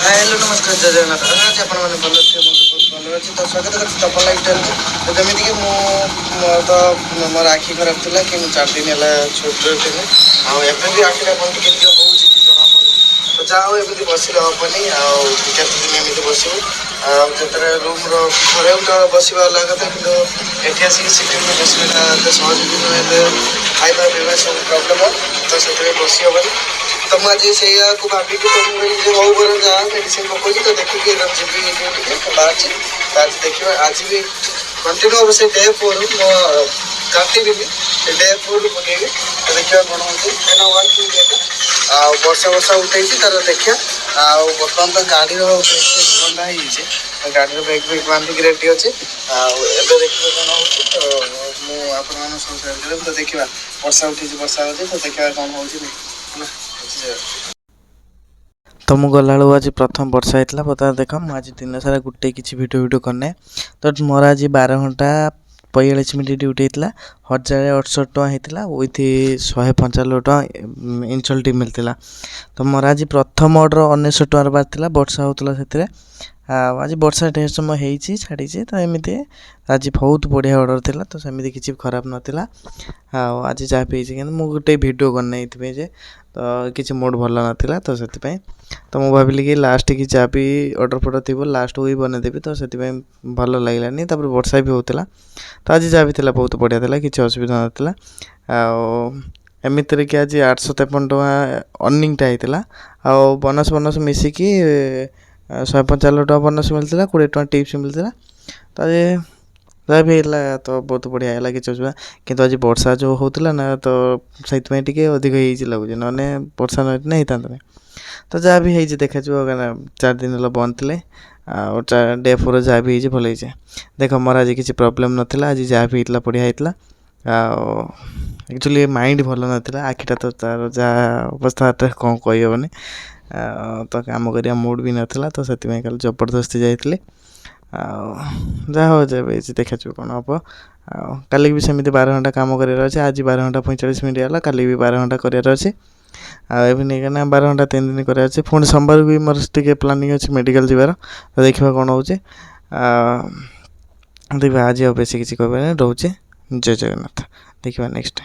Hello नमस्कार जय जगन्नाथ आशा अच्छे आप भल अच्छे बहुत भल अच्छे तो स्वागत कर तपन लाइफस्टाइल तो जमीक तो मोर आखि खराब थी कि 4 दिन है छुट्टी थी भी आखिटा कौन टे हो जना पड़े तो जहाँ हो एमती बसिले हेनी आते दिन एमती बस जो रूम्र घरे गोटे बसवा अलग कथा कि एटी आसिक सिटी में बसवा सहज नुहे खाଇବା ପିଇବା ସବୁ ପ୍ରୋବ୍ଲେମ୍ ତ ସେଥିପାଇଁ ବସି ହେବନି ତ ମୁଁ ଆଜି ସେଇଆକୁ ଭାବିକି ତୁମକୁ ଯେ ହଉ ବରଂ ଯାହା ମେଡ଼ିସିନ ପକାଉଛି ତ ଦେଖିକି ଯିବି ଟିକେ ବାହାରିଛି ତ ଆଜି ଦେଖିବା ଆଜି ବି କଣ୍ଟିନ୍ୟୁ ହେବ ସେ ଡେ 4 ମୁଁ କାଟିବିନି ସେ ଡେ 4 ପକେଇବି ତ ଦେଖିବା କ'ଣ ହେଉଛି କାହିଁକିନା ଆଉ ବର୍ଷା ଉଠେଇଛି ତାର ଦେଖିବା ଆଉ ବର୍ତ୍ତମାନ ତ ଗାଡ଼ିର ଥଣ୍ଡା ହେଇଯାଇଛି ଗାଡ଼ିର ବ୍ୟାଗ୍ ଫ୍ୟାଗ୍ ବାନ୍ଧିକି ରେଡ଼ି ଅଛି ଆଉ ଏବେ ଦେଖିବା କ'ଣ ହେଉଛି ତ ମୁଁ ଆପଣମାନଙ୍କ ସହ ସେୟାର କରିବି ତ ଦେଖିବା ବର୍ଷା ଉଠେଇଛି ବର୍ଷା ହେଉଛି ତ ଦେଖିବା କ'ଣ ହେଉଛି ହେଲା। तो मु गलाबू आज प्रथम वर्षा होता बता देख मुझे दिन सारा गोटे किसी भिडियो करने तो मोर आज 12 घंटा 45 मिनट ड्यूटी होता 1068 टଙ୍କା होता विथ 195 टଙ୍କା इनसल्ट मिलता तो मोर आज प्रथम ऑर्डर 1900 टଙ୍କାର बाहर वर्षा होता से आज वर्षा ढेर समय होती छाड़ी तो एमती आज बहुत बढ़िया ऑर्डर थिला तो सेमती किसी खराब नाला आज जहाँ भी कि गोटे भिडियो करना जे तो किसी मूड भल नाला तो से तो मुझे भाविली कि लास्ट की जहाँ भी ऑर्डर फर्डर थी लास्ट को ही बनईदेवी तो से भल लगलानी वर्षा भी होता तो आज जहाँ भी थी बहुत बढ़िया था किसी असुविधा नाला एमती कि आज 853 टଙ୍କା अर्निंगटा होता आ बोनस मिसिकी 195 ଟଙ୍କା बोनस मिलता 20 ଟଙ୍କା टिप्स मिलता तो जहाँ भी है तो बहुत बढ़िया है किसी असुविधा किंतु आज वर्षा जो होता ना तो से अधिक हो लगुच ना वर्षा नहीं होता नहीं तो जहाँ भी है देखा 4 दिन है बंद थे डे 4 जहाँ भी है भल है देख मोर आज किसी प्रोब्लेम नाला आज जहाँ भी होता बढ़िया होता एक्चुअली माइंड भल नाला आखिटा तो तार जहाँ अवस्था कौन कहीहबनी तो काम करिया मूड भी नाला तो से कल जबरदस्ती जाइए जहाँ हो जाए देखा कौन हम काली भी सेमती 12 घंटा काम करार अच्छे आज 12 घंटा 45 मिनट है काली भी 12 घंटा करार अच्छे आए नहीं 12 घंटा 3 दिन करार अच्छे पुणी सोमवार भी मोर टे प्लानिंग अच्छे मेडिकल जीवार तो देखा कौन हो देखिए आज बेस किसी कह रोचे जय जगन्नाथ देखा नेक्स्ट।